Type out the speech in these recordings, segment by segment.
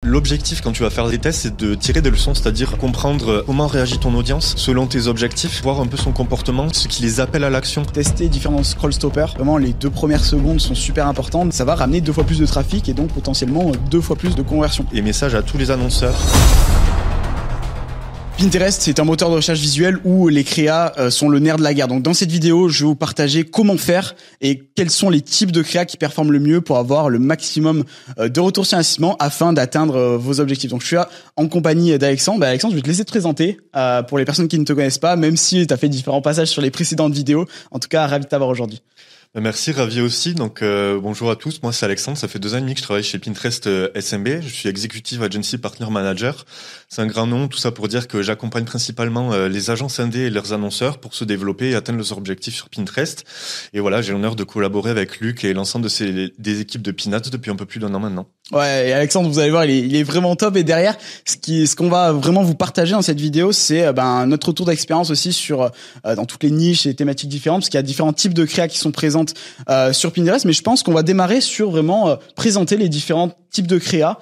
L'objectif quand tu vas faire des tests, c'est de tirer des leçons, c'est-à-dire comprendre comment réagit ton audience selon tes objectifs, voir un peu son comportement, ce qui les appelle à l'action. Tester différents scroll stoppers, vraiment les 2 premières secondes sont super importantes. Ça va ramener 2 fois plus de trafic et donc potentiellement 2 fois plus de conversion. Et message à tous les annonceurs. Pinterest, c'est un moteur de recherche visuelle où les créas sont le nerf de la guerre. Donc dans cette vidéo, je vais vous partager comment faire et quels sont les types de créas qui performent le mieux pour avoir le maximum de retour sur investissement afin d'atteindre vos objectifs. Donc je suis là en compagnie d'Alexandre. Alexandre, je vais te laisser te présenter pour les personnes qui ne te connaissent pas, même si tu as fait différents passages sur les précédentes vidéos. En tout cas, ravi de t'avoir aujourd'hui. Merci, ravi aussi. Donc bonjour à tous, moi c'est Alexandre, ça fait 2 ans et demi que je travaille chez Pinterest SMB, je suis Executive Agency Partner Manager. C'est un grand nom, tout ça pour dire que j'accompagne principalement les agences indés et leurs annonceurs pour se développer et atteindre leurs objectifs sur Pinterest. Et voilà, j'ai l'honneur de collaborer avec Luc et l'ensemble des équipes de Pinats depuis un peu plus d'1 an maintenant. Ouais, et Alexandre, vous allez voir, il est vraiment top. Et derrière, ce qu'on va vraiment vous partager dans cette vidéo, c'est notre retour d'expérience aussi sur dans toutes les niches et thématiques différentes, parce qu'il y a différents types de créas qui sont présentes sur Pinterest. Mais je pense qu'on va démarrer sur vraiment présenter les différents types de créas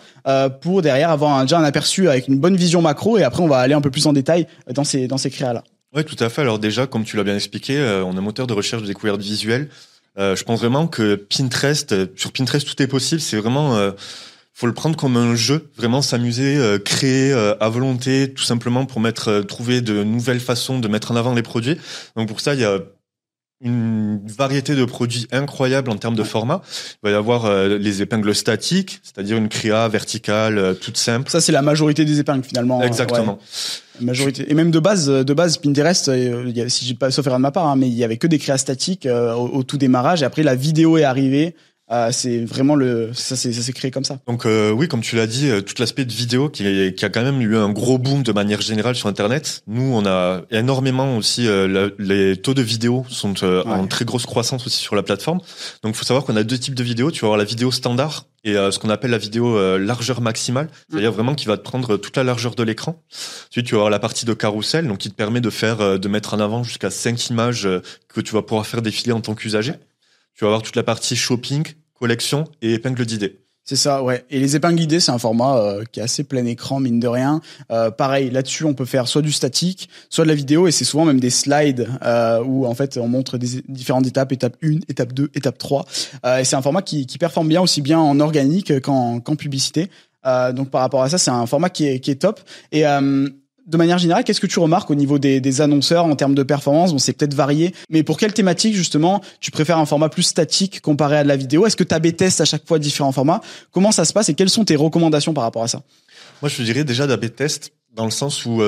pour derrière avoir déjà un aperçu avec une bonne vision macro. Et après, on va aller un peu plus en détail dans ces créas-là. Ouais, tout à fait. Alors déjà, comme tu l'as bien expliqué, on a un moteur de recherche de découverte visuelle. Je pense vraiment que sur Pinterest, tout est possible. C'est vraiment, faut le prendre comme un jeu, vraiment s'amuser, créer à volonté, tout simplement pour trouver de nouvelles façons de mettre en avant les produits. Donc pour ça, il y a une variété de produits incroyables en termes de format. Il va y avoir les épingles statiques, c'est-à-dire une créa verticale toute simple. Ça, c'est la majorité des épingles finalement. Exactement. Ouais. Majorité. Et même de base Pinterest, si j'ai pas sauf erreur de ma part, mais il y avait que des créas statiques au tout démarrage. Et après, la vidéo est arrivée. C'est vraiment ça s'est créé comme ça. Donc oui, comme tu l'as dit, tout l'aspect de vidéo qui a quand même eu un gros boom de manière générale sur Internet. Nous, on a énormément aussi les taux de vidéo sont en très grosse croissance aussi sur la plateforme. Donc il faut savoir qu'on a 2 types de vidéos. Tu vas avoir la vidéo standard et ce qu'on appelle la vidéo largeur maximale, c'est-à-dire vraiment qui va te prendre toute la largeur de l'écran. Ensuite, tu vas avoir la partie de carrousel, donc qui te permet de mettre en avant jusqu'à 5 images que tu vas pouvoir faire défiler en tant qu'usager. Tu vas avoir toute la partie shopping, collection et épingle d'idées. C'est ça, ouais. Et les épingles d'idées, c'est un format qui est assez plein écran, mine de rien. Pareil, là-dessus, on peut faire soit du statique, soit de la vidéo, et c'est souvent même des slides où en fait on montre des différentes étapes, étape 1, étape 2, étape 3. Et c'est un format qui performe bien, aussi bien en organique qu'en publicité. Donc par rapport à ça, c'est un format qui est top. Et de manière générale, qu'est-ce que tu remarques au niveau des annonceurs en termes de performance? Bon, c'est peut-être varié, mais pour quelle thématique, justement, tu préfères un format plus statique comparé à de la vidéo? Est-ce que tu A/B testes à chaque fois différents formats? Comment ça se passe et quelles sont tes recommandations par rapport à ça? Moi, je te dirais déjà d'A/B test dans le sens où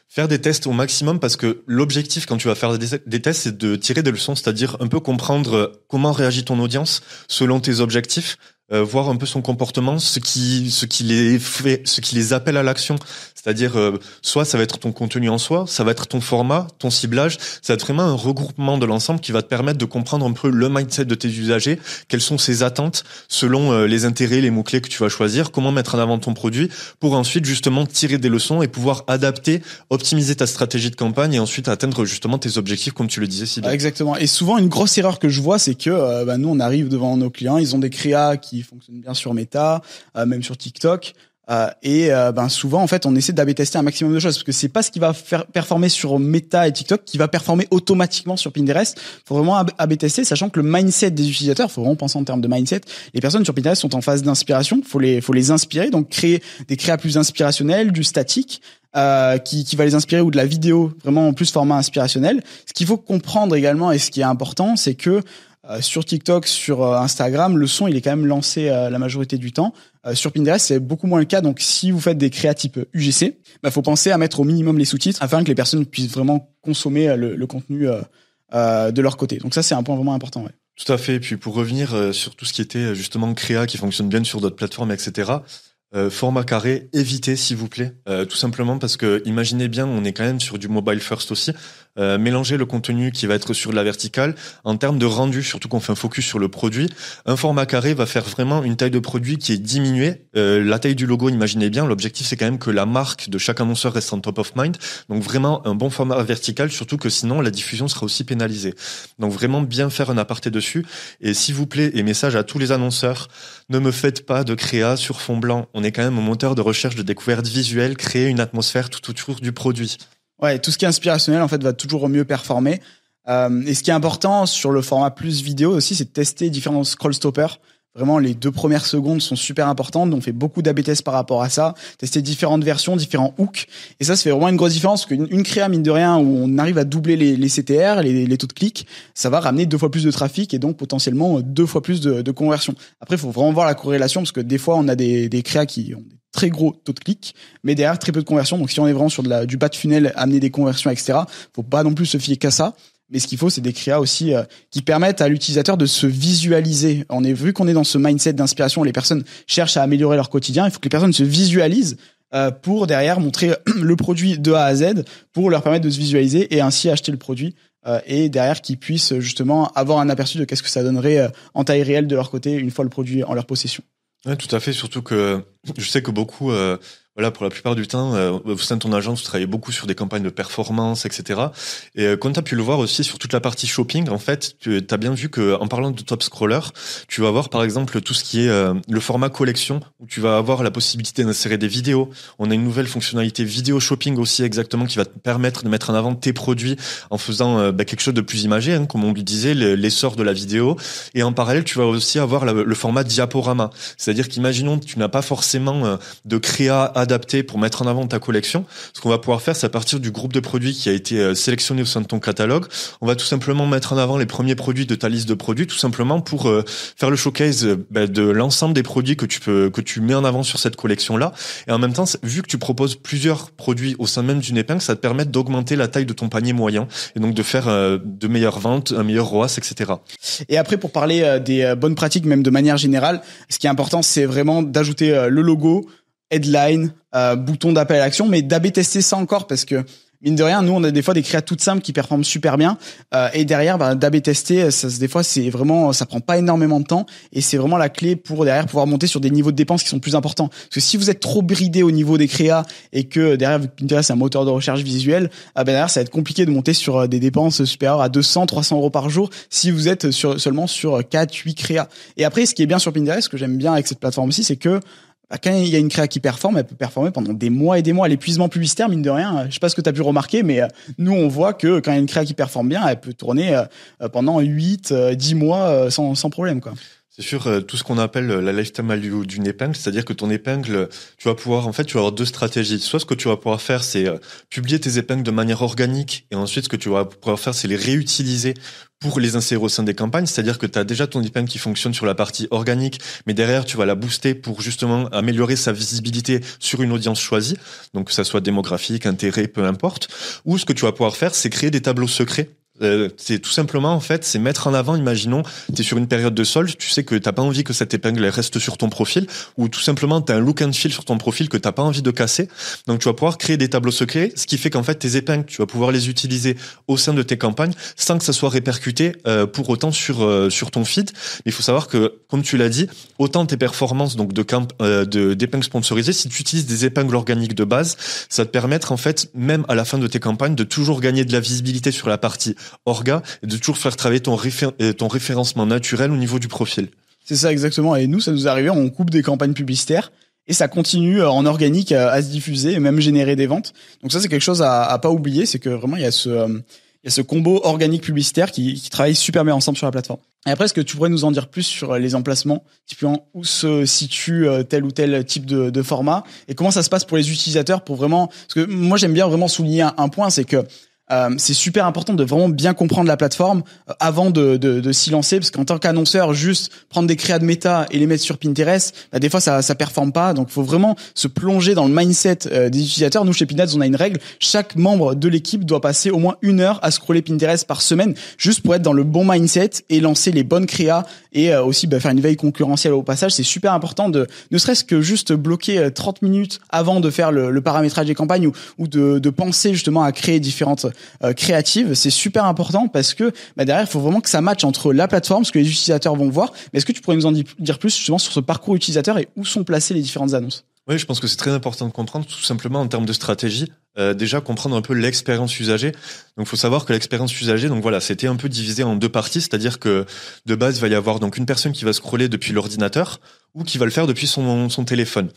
faire des tests au maximum, parce que l'objectif quand tu vas faire des tests, c'est de tirer des leçons, c'est-à-dire un peu comprendre comment réagit ton audience selon tes objectifs. Voir un peu son comportement, ce qui les appelle à l'action. C'est-à-dire, soit ça va être ton contenu en soi, ça va être ton format, ton ciblage, ça va être vraiment un regroupement de l'ensemble qui va te permettre de comprendre un peu le mindset de tes usagers, quelles sont ses attentes selon les intérêts, les mots-clés que tu vas choisir, comment mettre en avant ton produit pour ensuite justement tirer des leçons et pouvoir adapter, optimiser ta stratégie de campagne et ensuite atteindre justement tes objectifs comme tu le disais si bien. Exactement. Et souvent, une grosse erreur que je vois, c'est que nous, on arrive devant nos clients, ils ont des créas qui fonctionnent bien sur Meta, même sur TikTok. Souvent en fait on essaie d'A/B tester un maximum de choses parce que c'est pas ce qui va faire performer sur Meta et TikTok qui va performer automatiquement sur Pinterest. Faut vraiment A/B tester, sachant que le mindset des utilisateurs, faut vraiment penser en termes de mindset. Les personnes sur Pinterest sont en phase d'inspiration, faut les inspirer, donc créer des créas plus inspirationnelles, du statique qui va les inspirer, ou de la vidéo vraiment en plus format inspirationnel. Ce qu'il faut comprendre également et ce qui est important, c'est que sur TikTok, sur Instagram, le son il est quand même lancé la majorité du temps. Sur Pinterest, c'est beaucoup moins le cas. Donc, si vous faites des créas type UGC, faut penser à mettre au minimum les sous-titres afin que les personnes puissent vraiment consommer le contenu de leur côté. Donc ça, c'est un point vraiment important. Ouais. Tout à fait. Et puis pour revenir sur tout ce qui était justement créa qui fonctionne bien sur d'autres plateformes, etc. Format carré, évitez s'il vous plaît, tout simplement parce que imaginez bien, on est quand même sur du mobile first aussi. Mélanger le contenu qui va être sur la verticale en termes de rendu, surtout qu'on fait un focus sur le produit. Un format carré va faire vraiment une taille de produit qui est diminuée. La taille du logo, imaginez bien, l'objectif c'est quand même que la marque de chaque annonceur reste en top of mind. Donc vraiment un bon format vertical, surtout que sinon la diffusion sera aussi pénalisée. Donc vraiment bien faire un aparté dessus. Et s'il vous plaît, et message à tous les annonceurs, ne me faites pas de créa sur fond blanc. on est quand même au moteur de recherche de découverte visuelle, créer une atmosphère tout autour du produit. Ouais, tout ce qui est inspirationnel, en fait, va toujours mieux performer. Et ce qui est important sur le format plus vidéo aussi, c'est de tester différents scroll stoppers. Vraiment, les 2 premières secondes sont super importantes. On fait beaucoup d'A/B tests par rapport à ça. Tester différentes versions, différents hooks. Et ça fait vraiment une grosse différence. Parce qu'une créa, mine de rien, où on arrive à doubler les CTR, les taux de clic, ça va ramener 2 fois plus de trafic et donc potentiellement 2 fois plus de conversion. Après, il faut vraiment voir la corrélation parce que des fois, on a des créas qui ont des très gros taux de clic, mais derrière très peu de conversion. Donc, si on est vraiment sur du bas de funnel, amener des conversions, etc., faut pas non plus se fier qu'à ça. Mais ce qu'il faut, c'est des créas aussi qui permettent à l'utilisateur de se visualiser. Vu qu'on est dans ce mindset d'inspiration, les personnes cherchent à améliorer leur quotidien. Il faut que les personnes se visualisent pour derrière montrer le produit de A à Z, pour leur permettre de se visualiser et ainsi acheter le produit. Et derrière qu'ils puissent justement avoir un aperçu de qu'est-ce que ça donnerait en taille réelle de leur côté une fois le produit en leur possession. Ouais, tout à fait. Surtout que je sais que beaucoup, pour la plupart du temps, au sein de ton agence, tu travailles beaucoup sur des campagnes de performance, etc. Et comme tu as pu le voir aussi sur toute la partie shopping, en fait, tu as bien vu que en parlant de top scroller, tu vas avoir par exemple tout ce qui est le format collection, où tu vas avoir la possibilité d'insérer des vidéos. On a une nouvelle fonctionnalité vidéo shopping aussi exactement qui va te permettre de mettre en avant tes produits en faisant quelque chose de plus imagé, hein, comme on lui disait, l'essor de la vidéo. Et en parallèle, tu vas aussi avoir le format diaporama. C'est-à-dire qu'imaginons que tu n'as pas forcément de créa adapté pour mettre en avant ta collection. Ce qu'on va pouvoir faire, c'est à partir du groupe de produits qui a été sélectionné au sein de ton catalogue, on va tout simplement mettre en avant les premiers produits de ta liste de produits, tout simplement pour faire le showcase de l'ensemble des produits que tu mets en avant sur cette collection-là. Et en même temps, vu que tu proposes plusieurs produits au sein même d'une épingle, ça te permet d'augmenter la taille de ton panier moyen et donc de faire de meilleures ventes, un meilleur ROAS, etc. Et après, pour parler des bonnes pratiques, même de manière générale, ce qui est important, c'est vraiment d'ajouter le logo, headline, bouton d'appel à l'action, mais d'A/B tester ça encore parce que mine de rien, nous on a des fois des créas toutes simples qui performent super bien et derrière d'A/B tester, des fois c'est vraiment, ça prend pas énormément de temps et c'est vraiment la clé pour derrière pouvoir monter sur des niveaux de dépenses qui sont plus importants. Parce que si vous êtes trop bridé au niveau des créas et que derrière Pinterest c'est un moteur de recherche visuel, derrière ça va être compliqué de monter sur des dépenses supérieures à 200, 300 euros par jour si vous êtes seulement sur 4, 8 créas. Et après, ce qui est bien sur Pinterest, ce que j'aime bien avec cette plateforme aussi, c'est que quand il y a une créa qui performe, elle peut performer pendant des mois et des mois. L'épuisement publicitaire, mine de rien, je sais pas ce que tu as pu remarquer, mais nous, on voit que quand il y a une créa qui performe bien, elle peut tourner pendant 8, 10 mois sans problème, quoi. C'est sûr, tout ce qu'on appelle la lifetime value d'une épingle, c'est-à-dire que ton épingle, tu vas avoir 2 stratégies. Soit ce que tu vas pouvoir faire, c'est publier tes épingles de manière organique, et ensuite ce que tu vas pouvoir faire, c'est les réutiliser pour les insérer au sein des campagnes, c'est-à-dire que tu as déjà ton épingle qui fonctionne sur la partie organique, mais derrière, tu vas la booster pour justement améliorer sa visibilité sur une audience choisie, donc que ça soit démographique, intérêt, peu importe. Ou ce que tu vas pouvoir faire, c'est créer des tableaux secrets. C'est tout simplement, en fait, c'est mettre en avant, imaginons, t'es sur une période de solde, tu sais que t'as pas envie que cette épingle reste sur ton profil, ou tout simplement t'as un look and feel sur ton profil que t'as pas envie de casser. Donc tu vas pouvoir créer des tableaux secrets, ce qui fait qu'en fait tes épingles, tu vas pouvoir les utiliser au sein de tes campagnes sans que ça soit répercuté pour autant sur ton feed. Mais il faut savoir que, comme tu l'as dit, autant tes performances donc d'épingles sponsorisées, si tu utilises des épingles organiques de base, ça te permettre en fait, même à la fin de tes campagnes, de toujours gagner de la visibilité sur la partie orga et de toujours faire travailler ton référencement naturel au niveau du profil. C'est ça exactement. Et nous, ça nous est arrivé, on coupe des campagnes publicitaires et ça continue en organique à se diffuser et même générer des ventes. Donc ça, c'est quelque chose à pas oublier, c'est que vraiment il y a ce combo organique publicitaire qui travaille super bien ensemble sur la plateforme. Et après, est-ce que tu pourrais nous en dire plus sur les emplacements, typiquement où se situe tel ou tel type de format et comment ça se passe pour les utilisateurs pour vraiment, parce que moi j'aime bien vraiment souligner un point, c'est que c'est super important de vraiment bien comprendre la plateforme avant de s'y lancer, parce qu'en tant qu'annonceur, juste prendre des créas de méta et les mettre sur Pinterest, des fois ça performe pas. Donc il faut vraiment se plonger dans le mindset des utilisateurs. Nous chez Pinterest, on a une règle, chaque membre de l'équipe doit passer au moins 1 heure à scroller Pinterest par semaine, juste pour être dans le bon mindset et lancer les bonnes créas et aussi faire une veille concurrentielle au passage. C'est super important de ne serait-ce que juste bloquer 30 minutes avant de faire le paramétrage des campagnes ou de penser justement à créer différentes créatives. C'est super important parce que derrière, il faut vraiment que ça matche entre la plateforme, ce que les utilisateurs vont voir. Mais est-ce que tu pourrais nous en dire plus justement sur ce parcours utilisateur et où sont placées les différentes annonces? Oui, je pense que c'est très important de comprendre, tout simplement en termes de stratégie. Déjà comprendre un peu l'expérience usagée. Donc, faut savoir que l'expérience usagée, donc voilà, c'était un peu divisé en 2 parties, c'est-à-dire que de base, il va y avoir donc une personne qui va scroller depuis l'ordinateur ou qui va le faire depuis son téléphone.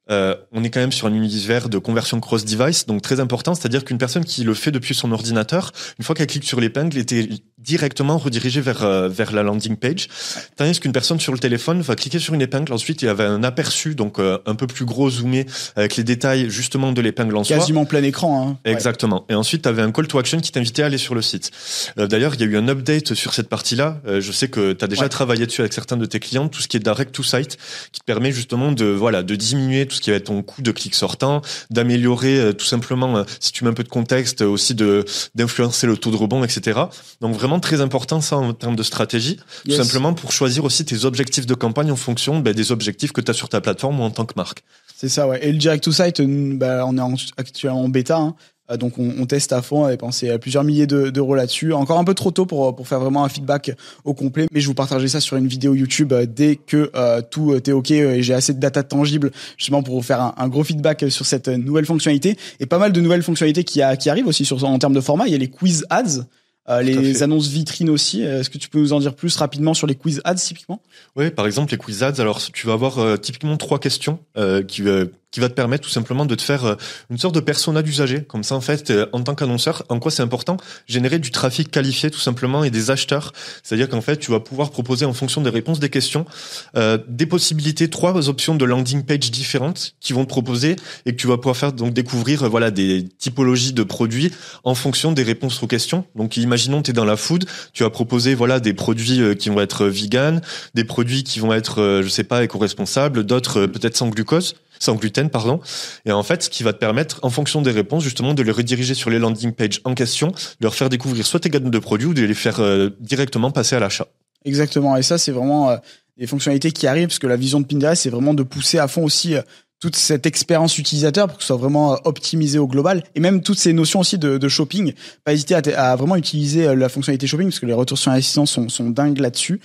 on est quand même sur un univers de conversion cross-device, donc très important, c'est-à-dire qu'une personne qui le fait depuis son ordinateur, une fois qu'elle clique sur l'épingle, était directement redirigée vers la landing page, tandis qu'une personne sur le téléphone va cliquer sur une épingle, ensuite il y avait un aperçu, donc un peu plus gros zoomé, avec les détails justement de l'épingle en soi. Quasiment plein écran. Hein. Exactement. Et ensuite, tu avais un call to action qui t'invitait à aller sur le site. D'ailleurs, il y a eu un update sur cette partie-là. Je sais que tu as déjà travaillé dessus avec certains de tes clients, tout ce qui est direct to site, qui te permet justement de diminuer tout ce qui va être ton coût de clic sortant, d'améliorer tout simplement, si tu mets un peu de contexte, aussi d'influencer le taux de rebond, etc. Donc vraiment très important ça en termes de stratégie, tout simplement pour choisir aussi tes objectifs de campagne en fonction des objectifs que tu as sur ta plateforme ou en tant que marque. C'est ça, ouais. Et le direct to site, on est actuellement en bêta, hein. Donc on teste à fond, on a dépensé plusieurs milliers d'euros là-dessus. Encore un peu trop tôt pour faire vraiment un feedback au complet, mais je vous partagerai ça sur une vidéo YouTube dès que tout est ok et j'ai assez de data tangible justement pour vous faire un gros feedback sur cette nouvelle fonctionnalité et pas mal de nouvelles fonctionnalités qui arrivent aussi en termes de format. Il y a les quiz ads. Les annonces vitrines aussi. Est-ce que tu peux nous en dire plus rapidement sur les quiz ads typiquement? Oui, par exemple les quiz ads. Alors tu vas avoir typiquement 3 questions qui va te permettre tout simplement de te faire une sorte de persona d'usager. Comme ça, en fait, en tant qu'annonceur, en quoi c'est important? Générer du trafic qualifié tout simplement et des acheteurs. C'est-à-dire qu'en fait, tu vas pouvoir proposer en fonction des réponses des questions des possibilités, 3 options de landing page différentes qui vont te proposer et que tu vas pouvoir faire donc découvrir des typologies de produits en fonction des réponses aux questions. Donc imaginons tu es dans la food, tu vas proposer des produits qui vont être vegan, des produits qui vont être éco-responsables, d'autres peut-être sans gluten, pardon. Et en fait, ce qui va te permettre, en fonction des réponses, justement, de les rediriger sur les landing pages en question, de leur faire découvrir soit tes gammes de produits ou de les faire directement passer à l'achat. Exactement. Et ça, c'est vraiment des fonctionnalités qui arrivent parce que la vision de Pinterest, c'est vraiment de pousser à fond aussi toute cette expérience utilisateur pour que ce soit vraiment optimisé au global et même toutes ces notions aussi de shopping. Pas hésiter à vraiment utiliser la fonctionnalité shopping parce que les retours sur investissement sont dingues là-dessus.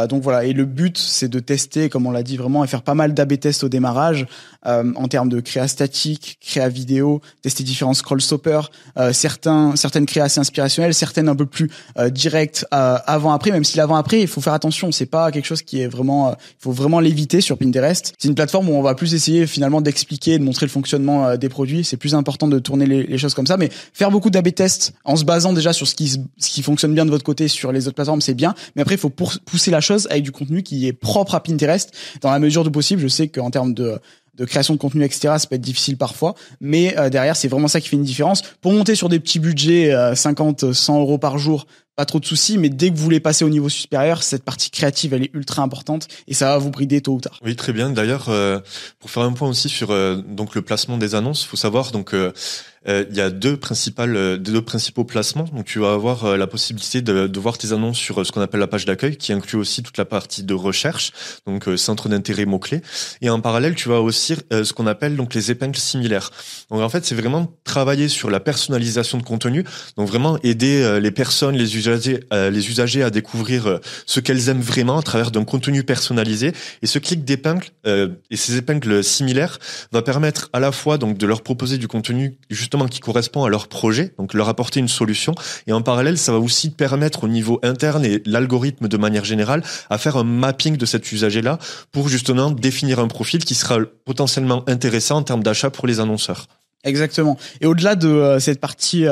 Donc voilà, et le but c'est de tester, comme on l'a dit vraiment, et faire pas mal d'A/B tests au démarrage en termes de créa statique, créa vidéo, tester différents scroll stoppers, certaines créas assez inspirationnelles, certaines un peu plus directes avant-après. Même si l'avant-après, il faut faire attention, c'est pas quelque chose qui est vraiment, il faut vraiment l'éviter sur Pinterest. C'est une plateforme où on va plus essayer finalement d'expliquer, de montrer le fonctionnement des produits. C'est plus important de tourner les choses comme ça, mais faire beaucoup d'A/B tests en se basant déjà sur ce qui fonctionne bien de votre côté sur les autres plateformes, c'est bien. Mais après, il faut pousser la chose avec du contenu qui est propre à Pinterest dans la mesure du possible. Je sais qu'en termes de création de contenu, etc., ça peut être difficile parfois, mais derrière, c'est vraiment ça qui fait une différence. Pour monter sur des petits budgets, 50, 100 euros par jour, pas trop de soucis, mais dès que vous voulez passer au niveau supérieur, cette partie créative, elle est ultra importante et ça va vous brider tôt ou tard. Oui, très bien. D'ailleurs, pour faire un point aussi sur donc le placement des annonces, faut savoir donc il y a deux principaux placements. Donc tu vas avoir la possibilité de voir tes annonces sur ce qu'on appelle la page d'accueil, qui inclut aussi toute la partie de recherche, donc centre d'intérêt mots-clés. Et en parallèle, tu vas aussi ce qu'on appelle donc les épingles similaires. Donc en fait, c'est vraiment travailler sur la personnalisation de contenu, donc vraiment aider les personnes, les usagers à découvrir ce qu'elles aiment vraiment à travers d'un contenu personnalisé. Et ce clic d'épingle et ces épingles similaires va permettre à la fois donc de leur proposer du contenu justement qui correspond à leur projet, donc leur apporter une solution, et en parallèle ça va aussi permettre au niveau interne et l'algorithme de manière générale à faire un mapping de cet usager-là pour justement définir un profil qui sera potentiellement intéressant en termes d'achat pour les annonceurs. Exactement. Et au-delà de cette partie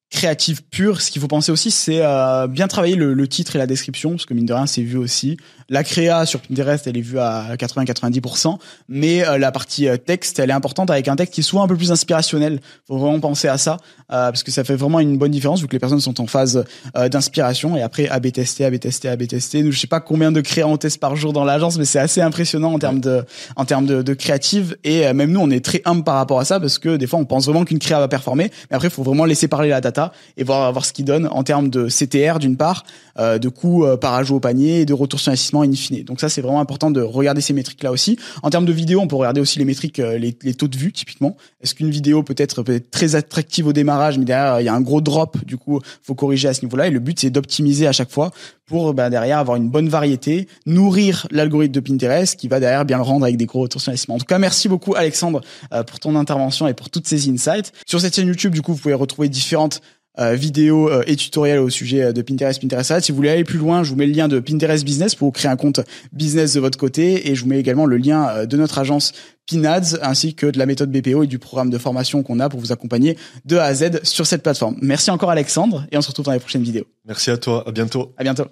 créative pure, ce qu'il faut penser aussi, c'est bien travailler le titre et la description, parce que mine de rien, c'est vu aussi. La créa sur Pinterest, elle est vue à 80-90%, mais la partie texte, elle est importante avec un texte qui est souvent un peu plus inspirationnel. Faut vraiment penser à ça, parce que ça fait vraiment une bonne différence, vu que les personnes sont en phase d'inspiration, et après, A/B tester. Nous, je sais pas combien de créas on teste par jour dans l'agence, mais c'est assez impressionnant en termes de créative, et même nous, on est très humble par rapport à ça, parce que des fois, on pense vraiment qu'une créa va performer, mais après, il faut vraiment laisser parler la data et voir ce qu'il donne en termes de CTR d'une part, de coût par ajout au panier et de retour sur investissement in fine. Donc ça, c'est vraiment important de regarder ces métriques-là aussi. En termes de vidéo, on peut regarder aussi les métriques, les taux de vue typiquement. Est-ce qu'une vidéo peut être très attractive au démarrage, mais derrière il y a un gros drop, du coup faut corriger à ce niveau-là. Et le but c'est d'optimiser à chaque fois pour derrière avoir une bonne variété, nourrir l'algorithme de Pinterest qui va derrière bien le rendre avec des gros retours sur investissement. En tout cas, merci beaucoup Alexandre pour ton intervention et pour toutes ces insights. Sur cette chaîne YouTube, du coup, vous pouvez retrouver différentes vidéos et tutoriels au sujet de Pinterest Ads. Si vous voulez aller plus loin, je vous mets le lien de Pinterest Business pour créer un compte business de votre côté, et je vous mets également le lien de notre agence Pinads ainsi que de la méthode BPO et du programme de formation qu'on a pour vous accompagner de A à Z sur cette plateforme. Merci encore Alexandre, et on se retrouve dans les prochaines vidéos. Merci à toi, à bientôt. À bientôt.